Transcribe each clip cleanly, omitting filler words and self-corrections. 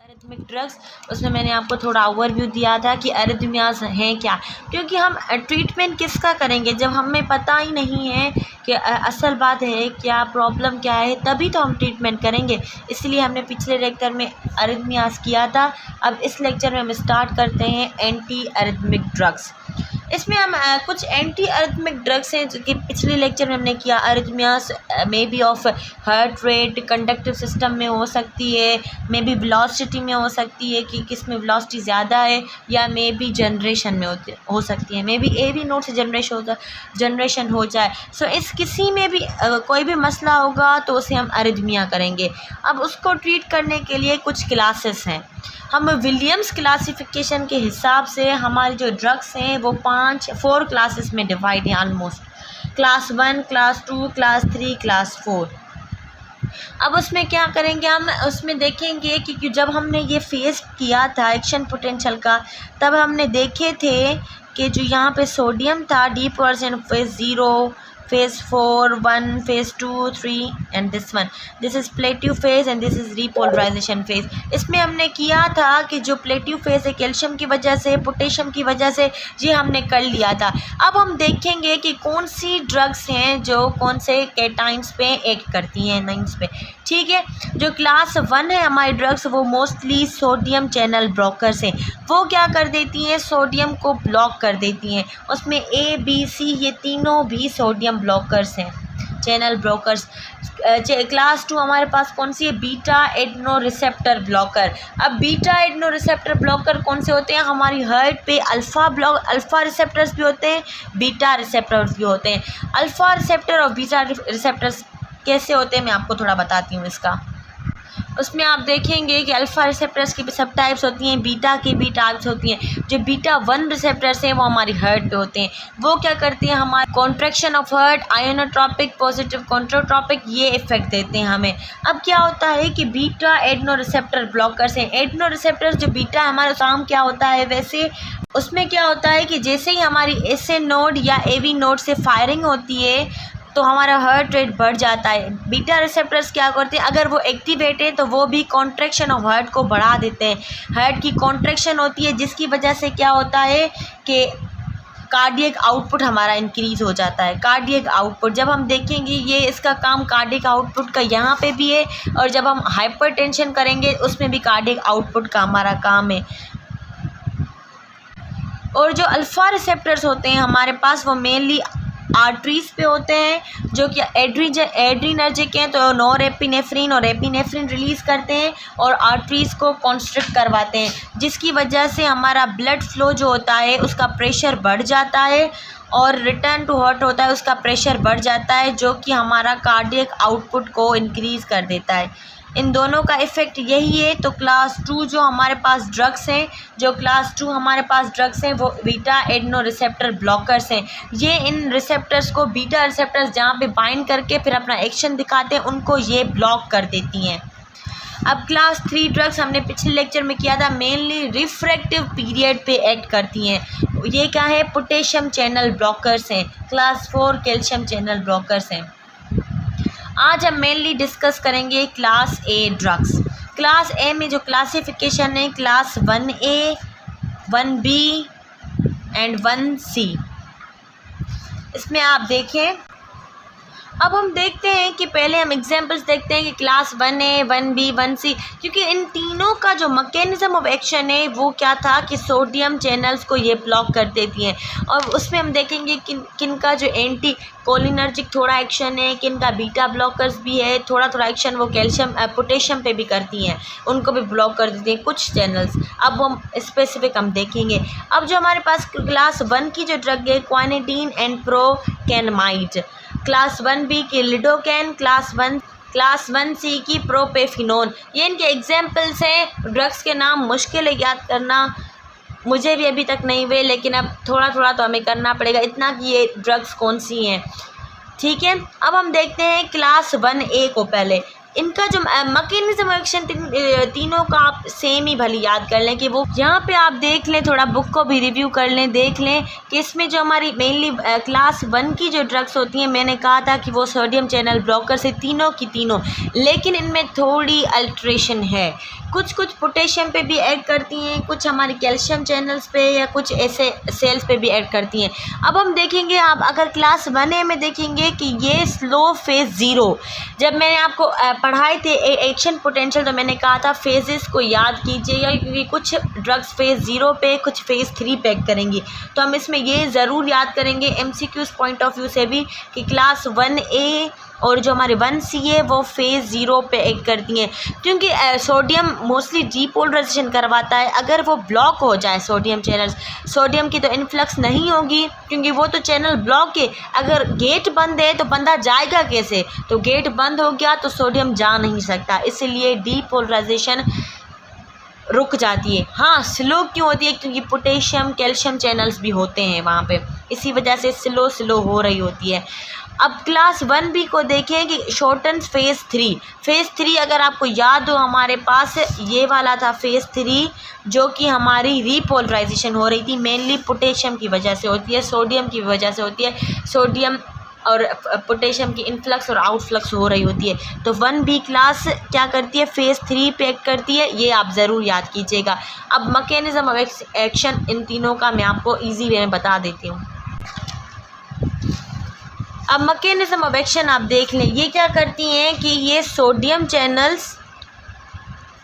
Arrhythmic drugs, उसमें मैंने आपको थोड़ा ओवरव्यू दिया था कि अरिथमियाज हैं क्या। क्योंकि हम ट्रीटमेंट किसका करेंगे जब हमें पता ही नहीं है कि असल बात है क्या, प्रॉब्लम क्या है, तभी तो हम ट्रीटमेंट करेंगे। इसलिए हमने पिछले लेक्चर में अरिथमियाज किया था। अब इस लेक्चर में हम स्टार्ट करते हैं एंटी अरिथमिक ड्रग्स। इसमें हम कुछ एंटी अरिथमिक ड्रग्स हैं जो कि पिछले लेक्चर में हमने किया। अरिथमियाज may be of heart rate, conductive system में हो सकती है, मे बी वेलोसिटी में हो सकती है कि किस में वेलोसिटी ज़्यादा है, या मे बी जनरेशन में हो सकती है, maybe A B node से जनरेशन हो जाए। सो इस किसी में भी कोई भी मसला होगा तो उसे हम अरिथमिया करेंगे। अब उसको ट्रीट करने के लिए कुछ क्लासेस हैं। हम विलियम्स क्लासिफिकेशन के हिसाब से हमारे जो ड्रग्स हैं वो 4 क्लासेस में डिवाइड हैं almost. Class 1, class 2, class 3, class 4। अब उसमें क्या करेंगे, हम उसमें देखेंगे कि जब हमने ये फेस किया था एक्शन पोटेंशियल का, तब हमने देखे थे कि जो यहाँ पे सोडियम था depolarization phase 0, phase 4, 1, phase 2, 3 and this is plateau phase and this is repolarization phase. इसमें हमने किया था कि जो प्लेटिव फेज है कैल्शियम की वजह से, पोटेशियम की वजह से, ये हमने कर लिया था। अब हम देखेंगे कि कौन सी ड्रग्स हैं जो कौन से कैटाइंस पे एक्ट करती हैं, नाइन्स पे। ठीक है, जो क्लास 1 है हमारी ड्रग्स वो मोस्टली सोडियम चैनल ब्लॉकर्स हैं। वो क्या कर देती हैं, सोडियम को ब्लॉक कर देती हैं। उसमें ए बी सी ये तीनों भी सोडियम ब्लॉकर्स हैं, चैनल ब्लॉकर्स। क्लास 2 हमारे पास कौन सी है, बीटा एडनो रिसेप्टर ब्लॉकर। अब बीटा एडनो रिसेप्टर ब्लॉकर कौन से होते हैं, हमारी हार्ट पे अल्फ़ा रिसेप्टर्स भी होते हैं, बीटा रिसेप्टर्स भी होते हैं। अल्फ़ा रिसेप्टर और बीटा रिसेप्टर्स कैसे होते हैं मैं आपको थोड़ा बताती हूँ इसका। उसमें आप देखेंगे कि अल्फ़ा रिसेप्टर्स की भी सब टाइप्स होती हैं, बीटा की भी टाइप्स होती हैं। जो बीटा 1 रिसेप्टर्स हैं वो हमारी हार्ट पे होते हैं। वो क्या करती हैं, हमारे contraction of heart, inotropic, positive chronotropic, ये इफेक्ट देते हैं हमें। अब क्या होता है कि बीटा एडनो रिसेप्टर ब्लॉकर्स हैं। एडनो रिसेप्टर्स जो बीटा है हमारा काम क्या होता है वैसे, उसमें क्या होता है कि जैसे ही हमारी एसए नोड या एवी नोड से फायरिंग होती है तो हमारा हार्ट रेट बढ़ जाता है। बीटा रिसेप्टर्स क्या करते हैं, अगर वो एक्टिवेट है तो वो भी कॉन्ट्रैक्शन ऑफ हार्ट को बढ़ा देते हैं। हार्ट की कॉन्ट्रैक्शन होती है जिसकी वजह से क्या होता है कि कार्डियक आउटपुट हमारा इंक्रीज़ हो जाता है। कार्डियक आउटपुट जब हम देखेंगे ये इसका काम कार्डियक आउटपुट का यहाँ पे भी है, और जब हम हाइपरटेंशन करेंगे उसमें भी कार्डियक आउटपुट का हमारा काम है। और जो अल्फ़ा रिसेप्टर्स होते हैं हमारे पास वो मेनली आर्टरीज़ पे होते हैं, जो कि एड्रीनर्जिक हैं, तो नॉरएपिनेफ्रिन और एपिनेफ्रिन रिलीज़ करते हैं और आर्टरीज़ को कॉन्स्ट्रिक्ट करवाते हैं, जिसकी वजह से हमारा ब्लड फ्लो जो होता है उसका प्रेशर बढ़ जाता है और रिटर्न टू हार्ट होता है उसका प्रेशर बढ़ जाता है, जो कि हमारा कार्डियक आउटपुट को इंक्रीज़ कर देता है। इन दोनों का इफ़ेक्ट यही है। तो क्लास 2 जो हमारे पास ड्रग्स हैं, जो क्लास 2 हमारे पास ड्रग्स हैं वो बीटा एडनो रिसेप्टर ब्लॉकर्स हैं। ये इन रिसेप्टर्स को, बीटा रिसेप्टर्स जहाँ पे बाइंड करके फिर अपना एक्शन दिखाते हैं, उनको ये ब्लॉक कर देती हैं। अब क्लास 3 ड्रग्स हमने पिछले लेक्चर में किया था, मेनली रिफ्रैक्टिव पीरियड पे एक्ट करती हैं। ये क्या है, पोटेशियम चैनल ब्लॉकर्स हैं। क्लास 4 कैल्शियम चैनल ब्लॉकर्स हैं। आज हम मेनली डिस्कस करेंगे क्लास ए ड्रग्स। क्लास ए में जो क्लासिफिकेशन है, class 1A, 1B and 1C। इसमें आप देखें, अब हम देखते हैं कि पहले हम एग्जांपल्स देखते हैं कि क्लास 1A, 1B, 1C, क्योंकि इन तीनों का जो मैकेनिज्म ऑफ एक्शन है वो क्या था कि सोडियम चैनल्स को ये ब्लॉक कर देती हैं। और उसमें हम देखेंगे किन का जो एंटी कोलिनर्जिक थोड़ा एक्शन है, किन का बीटा ब्लॉकर्स भी है, थोड़ा थोड़ा एक्शन वो कैल्शियम पोटेशियम पे भी करती हैं, उनको भी ब्लॉक कर देती हैं कुछ चैनल्स। अब हम स्पेसिफिक हम देखेंगे। अब जो हमारे पास क्लास 1 की जो ड्रग है, क्वानिडीन एंड प्रोकेनमाइड। क्लास 1B की लिडोकैन, क्लास 1C की प्रोपेफिनोन। ये इनके एग्जाम्पल्स हैं। ड्रग्स के नाम मुश्किल है याद करना, मुझे भी अभी तक नहीं हुए, लेकिन अब थोड़ा थोड़ा तो हमें करना पड़ेगा इतना कि ये ड्रग्स कौन सी हैं। ठीक है, अब हम देखते हैं क्लास 1A को। पहले इनका जो मैकेनिज्म एक्शन तीनों का आप सेम ही भली याद कर लें कि वो यहाँ पे आप देख लें, थोड़ा बुक को भी रिव्यू कर लें, देख लें कि इसमें जो हमारी मेनली क्लास 1 की जो ड्रग्स होती हैं, मैंने कहा था कि वो सोडियम चैनल ब्लॉकर से तीनों की तीनों, लेकिन इनमें थोड़ी अल्ट्रेशन है। कुछ पोटेशियम पे भी ऐड करती हैं, कुछ हमारे कैल्शियम चैनल्स पे या कुछ ऐसे सेल्स पे भी ऐड करती हैं। अब हम देखेंगे, आप अगर क्लास 1A में देखेंगे कि ये स्लो फेज़ 0, जब मैंने आपको पढ़ाए थे एक्शन पोटेंशियल, तो मैंने कहा था फेजेस को याद कीजिएगा, क्योंकि कुछ ड्रग्स फेज़ 0 पे, कुछ फेज़ 3 पे ऐड करेंगी, तो हम इसमें ये ज़रूर याद करेंगे MCQs पॉइंट ऑफ व्यू से भी कि क्लास 1A और जो हमारे 1C है वो फेज़ 0 पे ऐड करती हैं, क्योंकि सोडियम मोस्टली डीपोलराइजेशन करवाता है। अगर वो ब्लॉक हो जाए सोडियम चैनल्स, सोडियम की तो इन्फ्लक्स नहीं होगी, क्योंकि वो तो चैनल ब्लॉक है। अगर गेट बंद है तो बंदा जाएगा कैसे, तो गेट बंद हो गया तो सोडियम जा नहीं सकता, इसलिए डीपोलराइजेशन रुक जाती है। हाँ, स्लो क्यों होती है, क्योंकि पोटेशियम कैल्शियम चैनल्स भी होते हैं वहाँ पे, इसी वजह से स्लो हो रही होती है। अब क्लास 1B को देखें कि शॉर्टन फेज़ 3 अगर आपको याद हो, हमारे पास ये वाला था फेज़ 3, जो कि हमारी रीपोलराइजेशन हो रही थी, मेनली पोटेशियम की वजह से होती है, सोडियम की वजह से होती है। सोडियम और पोटेशियम की इनफ्लक्स और आउटफ्लक्स हो रही होती है। तो 1B क्लास क्या करती है, फेज़ 3 पे ऐड करती है, ये आप ज़रूर याद कीजिएगा। अब मैकेनिज्म ऑफ एक्शन इन तीनों का मैं आपको ईजी वे में बता देती हूँ। अब मैकेनिज्म ऑफ एक्शन आप देख लें, ये क्या करती हैं कि ये सोडियम चैनल्स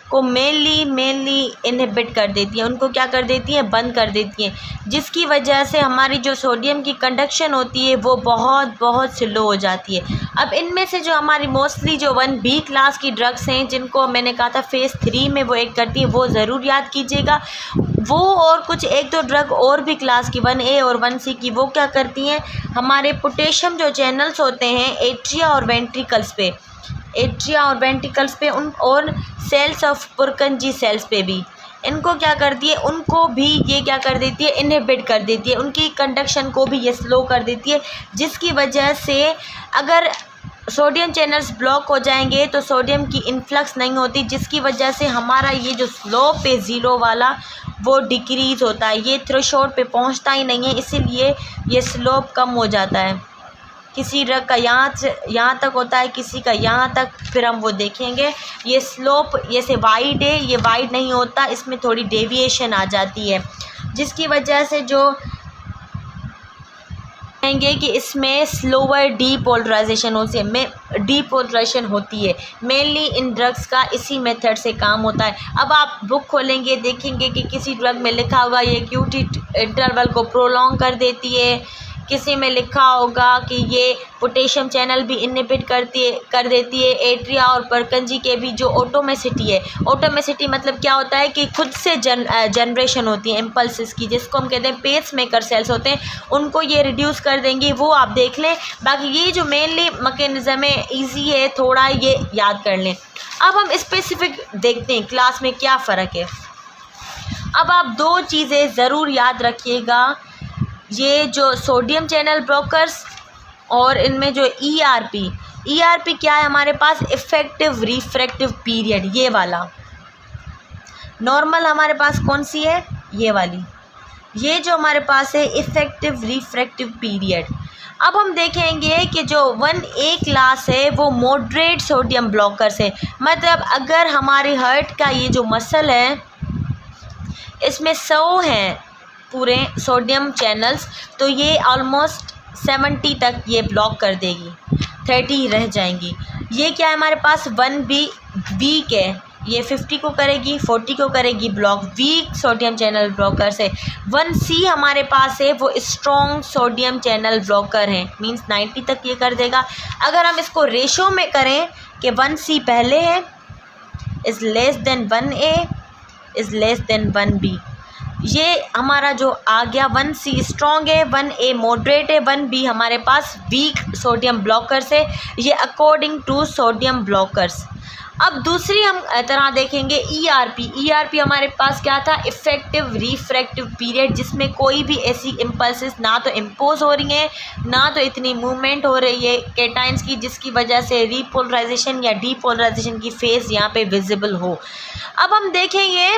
को मेनली इनहिबिट कर देती हैं, उनको क्या कर देती हैं, बंद कर देती हैं, जिसकी वजह से हमारी जो सोडियम की कंडक्शन होती है वो बहुत स्लो हो जाती है। अब इनमें से जो हमारी मोस्टली जो 1B क्लास की ड्रग्स हैं, जिनको मैंने कहा था फेज़ 3 में वो एक करती है, वो ज़रूर याद कीजिएगा। वो और कुछ एक दो ड्रग और भी क्लास की 1A और 1C की, वो क्या करती हैं, हमारे पोटेशियम जो चैनल्स होते हैं एट्रिया और वेंट्रिकल्स पे उन और सेल्स ऑफ पुरकंजी सेल्स पे भी, इनको क्या करती है, उनको भी ये क्या कर देती है, इनहिबिट कर देती है, उनकी कंडक्शन को भी ये स्लो कर देती है, जिसकी वजह से अगर सोडियम चैनल्स ब्लॉक हो जाएंगे तो सोडियम की इन्फ्लक्स नहीं होती, जिसकी वजह से हमारा ये जो स्लोप है 0 वाला वो डिक्रीज़ होता है, ये थ्रेशोल्ड पे पहुंचता ही नहीं है, इसीलिए ये स्लोप कम हो जाता है। किसी ड्रग का यहाँ तक होता है, किसी का यहाँ तक, फिर हम वो देखेंगे। ये स्लोप जैसे वाइड है, ये वाइड नहीं होता, इसमें थोड़ी डेविएशन आ जाती है, जिसकी वजह से जो कहेंगे कि इसमें स्लोअर डीपोलराइजेशन होती है। मेनली इन ड्रग्स का इसी मेथड से काम होता है। अब आप बुक खोलेंगे, देखेंगे कि किसी ड्रग में लिखा होगा ये QT इंटरवल को प्रोलॉन्ग कर देती है, किसी में लिखा होगा कि ये पोटेशियम चैनल भी इनहिबिट कर देती है, एट्रिया और परकंजी के भी जो ऑटोमेसिटी है, ऑटोमेसिटी मतलब क्या होता है कि खुद से जनरेशन होती है इम्पल्सिस की, जिसको हम कहते हैं पेस मेकर सेल्स होते हैं, उनको ये रिड्यूस कर देंगी, वो आप देख लें। बाकी ये जो मेनली मैकेनिज्म है ईजी है, थोड़ा ये याद कर लें। अब हम स्पेसिफिक देखते हैं क्लास में क्या फ़र्क है। अब आप 2 चीज़ें ज़रूर याद रखिएगा, ये जो सोडियम चैनल ब्लॉकर्स और इनमें जो ERP क्या है हमारे पास, इफ़ेक्टिव रिफ्रैक्टिव पीरियड, ये वाला। नॉर्मल हमारे पास कौन सी है, ये वाली, ये जो हमारे पास है इफ़ेक्टिव रिफ्रैक्टिव पीरियड। अब हम देखेंगे कि जो 1A क्लास है वो मॉडरेट सोडियम ब्लॉकर्स है, मतलब अगर हमारे हार्ट का ये जो मसल है इसमें 100 हैं पूरे सोडियम चैनल्स, तो ये ऑलमोस्ट 70 तक ये ब्लॉक कर देगी, 30 रह जाएंगी। ये क्या है हमारे पास 1B वीक है, ये 50 को करेगी, 40 को करेगी block, weak sodium channel blocker से। 1C हमारे पास है वो स्ट्रॉन्ग सोडियम चैनल ब्लॉकर है, मींस 90 तक ये कर देगा। अगर हम इसको रेशो में करें कि 1C पहले है, is less than 1A, is less than 1B, ये हमारा जो आ गया 1C स्ट्रॉन्ग है, 1A मॉडरेट है, 1B हमारे पास वीक सोडियम ब्लॉकर्स है। ये अकॉर्डिंग टू सोडियम ब्लॉकर्स। अब दूसरी हम तरह देखेंगे ERP। ERP हमारे पास क्या था, इफ़ेक्टिव रिफ्रैक्टिव पीरियड, जिसमें कोई भी ऐसी इम्पल्सेस ना तो इम्पोज हो रही हैं, ना तो इतनी मूवमेंट हो रही है कैटाइंस की, जिसकी वजह से रीपोलराइजेशन या डीपोलराइजेशन की फेज़ यहाँ पे विजिबल हो। अब हम देखेंगे,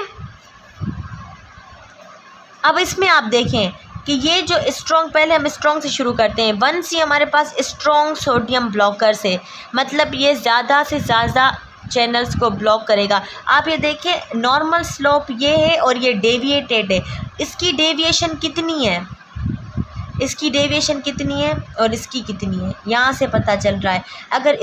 अब इसमें आप देखें कि ये जो स्ट्रॉन्ग, पहले हम स्ट्रॉन्ग से शुरू करते हैं। 1C हमारे पास स्ट्रॉन्ग सोडियम ब्लॉकर्स है, मतलब ये ज़्यादा से ज़्यादा चैनल्स को ब्लॉक करेगा। आप ये देखें, नॉर्मल स्लोप ये है और ये डेविएटेड है। इसकी डेविएशन कितनी है, इसकी डेविएशन कितनी है और इसकी कितनी है, यहाँ से पता चल रहा है। अगर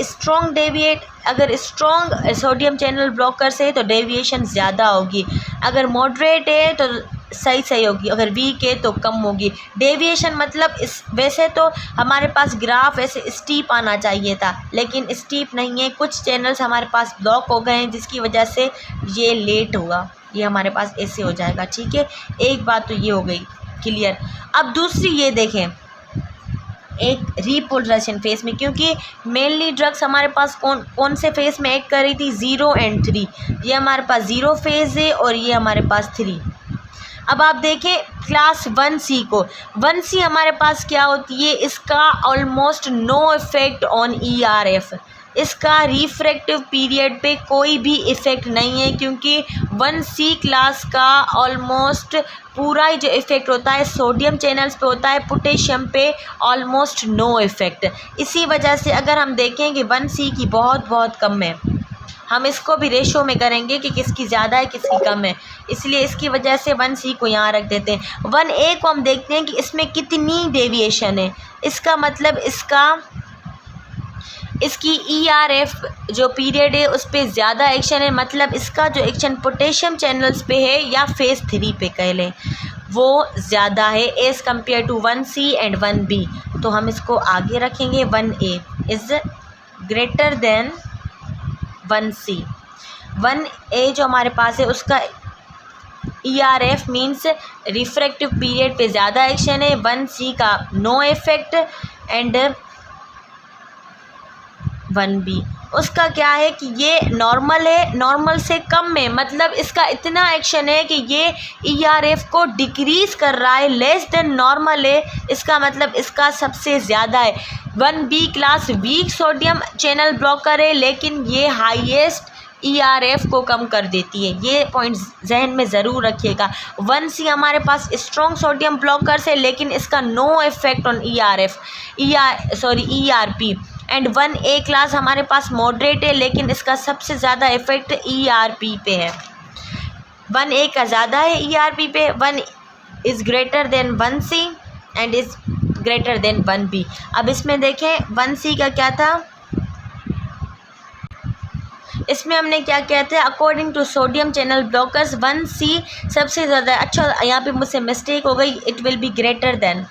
स्ट्रॉन्ग सोडियम चैनल ब्लॉकर से तो डेविएशन ज़्यादा होगी, अगर मॉडरेट है तो सही होगी, अगर वीक है तो कम होगी। डेविएशन मतलब वैसे तो हमारे पास ग्राफ ऐसे स्टीप आना चाहिए था, लेकिन स्टीप नहीं है, कुछ चैनल्स हमारे पास ब्लॉक हो गए हैं, जिसकी वजह से ये लेट होगा, ये हमारे पास ऐसे हो जाएगा। ठीक है, एक बात तो ये हो गई क्लियर। अब दूसरी ये देखें, एक रीपोलराइजेशन फेस में, क्योंकि मेनली ड्रग्स हमारे पास कौन से फेस में एक्ट कर रही थी, 0 और 3। ये हमारे पास 0 फेज़ है और ये हमारे पास 3। अब आप देखें क्लास 1C को, 1C हमारे पास क्या होती है, इसका almost no effect on ERF, इसका रिफ्रैक्टिव पीरियड पे कोई भी इफ़ेक्ट नहीं है, क्योंकि 1C क्लास का ऑलमोस्ट पूरा ही जो इफ़ेक्ट होता है सोडियम चैनल्स पे होता है, पोटेशियम पे ऑलमोस्ट नो इफ़ेक्ट। इसी वजह से अगर हम देखें कि 1C की बहुत कम है, हम इसको भी रेशो में करेंगे कि किसकी ज़्यादा है किसकी कम है, इसलिए इसकी वजह से 1C को यहाँ रख देते हैं। 1A को हम देखते हैं कि इसमें कितनी डेविएशन है, इसका मतलब इसकी ERF जो पीरियड है उस पर ज़्यादा एक्शन है, मतलब इसका जो एक्शन पोटेशियम चैनल्स पे है या फेज़ 3 पे कह लें, वो ज़्यादा है as compare to 1C and 1B। तो हम इसको आगे रखेंगे, 1A is greater than 1C। 1A जो हमारे पास है उसका ERF मीन्स रिफ्रैक्टिव पीरियड पे ज़्यादा एक्शन है, 1C का नो इफ़ेक्ट एंड 1B उसका क्या है कि ये नॉर्मल है, नॉर्मल से कम है, मतलब इसका इतना एक्शन है कि ये ERF को डिक्रीज़ कर रहा है, लेस देन नॉर्मल है, इसका मतलब इसका सबसे ज़्यादा है। 1B class weak sodium channel blocker है, लेकिन ये हाईएस्ट ERF को कम कर देती है, ये पॉइंट जहन में ज़रूर रखिएगा। 1C हमारे पास स्ट्रॉन्ग सोडियम ब्लॉकर है, लेकिन इसका no effect on ERP and 1A class हमारे पास मॉडरेट है, लेकिन इसका सबसे ज़्यादा इफ़ेक्ट ERP पे है। 1A का ज़्यादा है ERP पे, 1 is greater than 1C and is greater than 1B। अब इसमें देखें 1C का क्या था, इसमें हमने क्या कहते हैं, according to sodium channel blockers 1C सबसे ज़्यादा। अच्छा, यहाँ पे मुझसे मिस्टेक हो गई, it will be greater than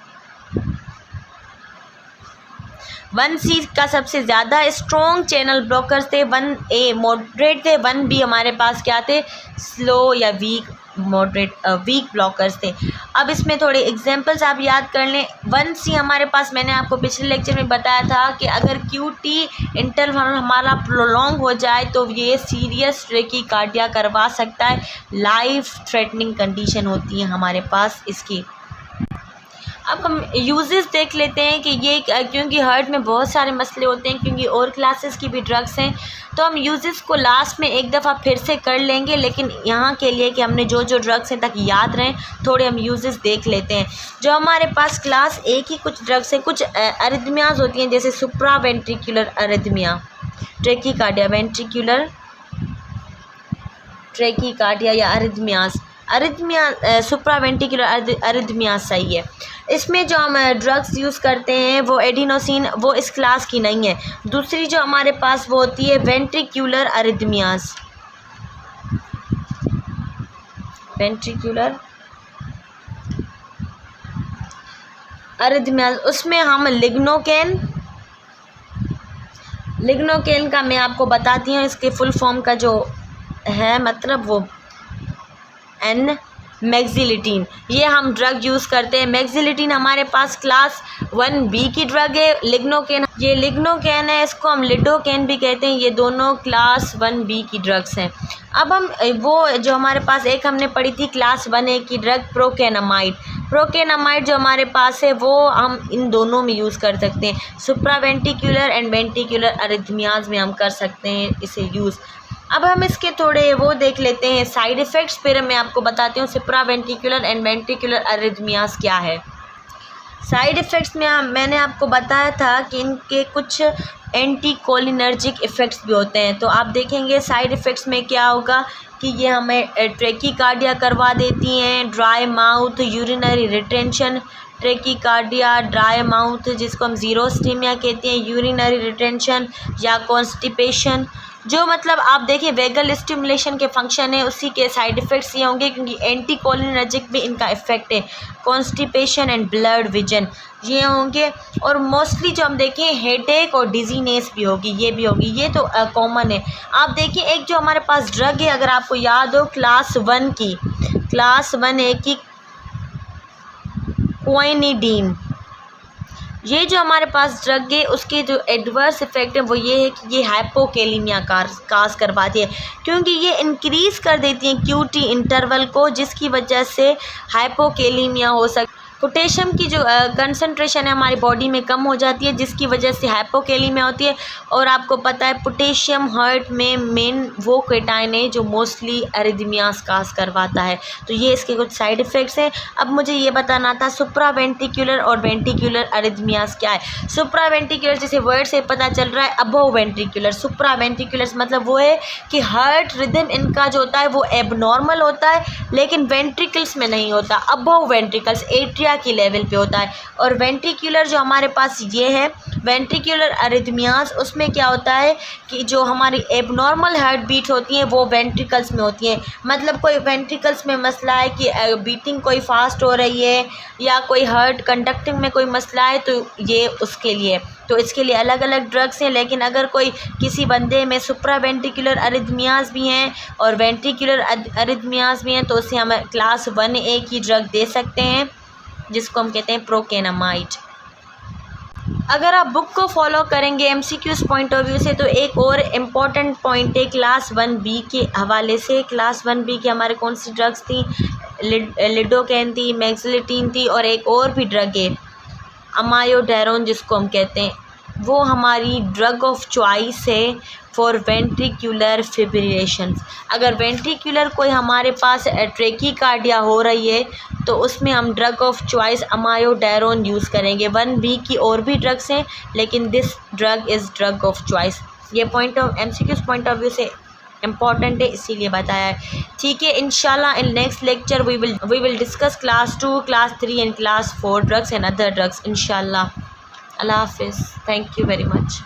1C का सबसे ज़्यादा स्ट्रॉन्ग चैनल ब्लॉकर्स थे, 1A मॉडरेट थे, 1B हमारे पास क्या थे, स्लो या वीक वीक ब्लॉकर्स थे। अब इसमें थोड़े एग्जांपल्स आप याद कर लें। 1C हमारे पास, मैंने आपको पिछले लेक्चर में बताया था कि अगर QT इंटरवल हमारा प्रोलॉन्ग हो जाए तो ये सीरियस ब्रेकिकार्डिया करवा सकता है, लाइफ थ्रेटनिंग कंडीशन होती है हमारे पास इसकी। अब हम यूजेस देख लेते हैं कि ये, क्योंकि हार्ट में बहुत सारे मसले होते हैं, क्योंकि और क्लासेस की भी ड्रग्स हैं, तो हम यूजेस को लास्ट में एक दफ़ा फिर से कर लेंगे, लेकिन यहाँ के लिए कि हमने जो ड्रग्स हैं ताकि याद रहें, थोड़े हम यूजेस देख लेते हैं। जो हमारे पास क्लास A की कुछ ड्रग्स हैं, कुछ अरिथमियाज होती हैं, जैसे सुप्रा वेंट्रिकुलर अरिथमिया, ट्रैकीकार्डिया या अरिथमिया सुप्रा वेंट्रिकुलर अरिथमिया सही है। इसमें जो हम ड्रग्स यूज़ करते हैं वो एडिनोसिन, वो इस क्लास की नहीं है। दूसरी जो हमारे पास वो होती है वेंट्रिकुलर अरिथमियाज, उसमें हम लिग्नोकेन का मैं आपको बताती हूँ, इसके फुल फॉर्म का जो है मतलब वो मैक्सिलिटीन, ये हम ड्रग यूज़ करते हैं। मैक्सिलिटीन हमारे पास क्लास 1B की ड्रग है। लिग्नोकेन, ये लिग्नोकेन है, इसको हम लिडोकेन भी कहते हैं। ये दोनों क्लास 1B की ड्रग्स हैं। अब हम वो जो हमारे पास एक हमने पढ़ी थी क्लास 1A की ड्रग प्रोकेनामाइड। प्रोकेनामाइड जो हमारे पास है वो हम इन दोनों में यूज़ कर सकते हैं। सुप्रावेंटिकुलर एंड वेंटिकुलर अरिथमियाज में हम कर सकते हैं इसे यूज़। अब हम इसके थोड़े वो देख लेते हैं साइड इफ़ेक्ट्स, फिर मैं आपको बताती हूँ सुप्रावेंटिकुलर एंड वेंटिकुलर अरिथमियाज क्या है। साइड इफ़ेक्ट्स में मैंने आपको बताया था कि इनके कुछ एंटी कोलिनर्जिक इफ़ेक्ट्स भी होते हैं। तो आप देखेंगे साइड इफ़ेक्ट्स में क्या होगा कि ये हमें ट्रेकीकार्डिया करवा देती हैं, dry mouth, urinary retention, tachycardia, dry mouth जिसको हम ज़ीरोस्टीमिया कहते हैं, यूरिनरी रिटेंशन या कॉन्स्टिपेशन। जो मतलब आप देखिए वेगल स्टिमुलेशन के फंक्शन है उसी के साइड इफ़ेक्ट्स ये होंगे, क्योंकि एंटी कोलिनर्जिक भी इनका इफ़ेक्ट है। कॉन्स्टिपेशन एंड ब्लड विजन ये होंगे, और मोस्टली जो हम देखें हेडेक और डिजीनेस भी होगी, ये भी होगी, ये तो कॉमन है। आप देखिए एक जो हमारे पास ड्रग है, अगर आपको याद हो क्लास 1A की क्विनिडीन, ये जो हमारे पास ड्रग है उसके जो एडवर्स इफ़ेक्ट है वो ये है कि ये हाइपोकेलिमिया काज करवाती है, क्योंकि ये इंक्रीज़ कर देती है QT इंटरवल को, जिसकी वजह से हाइपोकेलिमिया हो सकती। पोटेशियम की जो कंसंट्रेशन है हमारी बॉडी में कम हो जाती है, जिसकी वजह से हाइपोकेलिमिया होती है। और आपको पता है पोटेशियम हार्ट में मेन वो केटाइन है जो मोस्टली अरिथमियास काज करवाता है। तो ये इसके कुछ साइड इफ़ेक्ट्स हैं। अब मुझे ये बताना था सुप्रावेंटिकुलर और वेंटिकुलर अरिथमियास क्या है। सुप्रावेंटिकुलर जैसे वर्ड से पता चल रहा है अबव वेंट्रिकुलर। सुप्रावेंट्रिकुलर मतलब वो है कि हार्ट रिदम इनका जो होता है वो एबनॉर्मल होता है, लेकिन वेंट्रिकल्स में नहीं होता, अबव वेंट्रिकल्स एट्रिया की लेवल पे होता है। और वेंट्रिकुलर जो हमारे पास ये है वेंट्रिकुलर अरिथमियाज, उसमें क्या होता है कि जो हमारी एबनॉर्मल हार्ट बीट होती हैं वो वेंट्रिकल्स में होती हैं। मतलब कोई वेंट्रिकल्स में मसला है कि बीटिंग कोई फास्ट हो रही है या कोई हार्ट कंडक्टिंग में कोई मसला है, तो ये उसके लिए, तो इसके लिए अलग अलग ड्रग्स हैं। लेकिन अगर कोई किसी बंदे में सुप्रावेंट्रिकुलर अरिथमियाज भी हैं और वेंट्रिकुलर अरिथमियाज भी हैं तो उसे हम क्लास 1A की ड्रग दे सकते हैं, जिसको हम कहते हैं प्रोकेनामाइड। अगर आप बुक को फॉलो करेंगे MCQs पॉइंट ऑफ व्यू से, तो एक और इम्पॉर्टेंट पॉइंट है क्लास 1B के हवाले से। क्लास 1B की हमारे कौन सी ड्रग्स थी, लिडोकेन थी, मैक्सिलिटीन थी, और एक और भी ड्रग है अमायोडेरोन जिसको हम कहते हैं, वो हमारी ड्रग ऑफ चॉइस है फॉर वेंट्रिकुलर फिब्रिलेशन। अगर वेंट्रिकुलर कोई हमारे पास ट्रेकीकार्डिया हो रही है तो उसमें हम drug of choice amiodarone use करेंगे। 1B की और भी ड्रग्स हैं, लेकिन this drug is drug of choice. ये point of MCQs point of view से इम्पॉर्टेंट है, इसीलिए बताया है। ठीक है, इंशाल्लाह in next lecture we will discuss class 2, class 3 and class 4 drugs and other drugs इंशाल्लाह। अल्लाह हाफिज़, थैंक यू वेरी मच।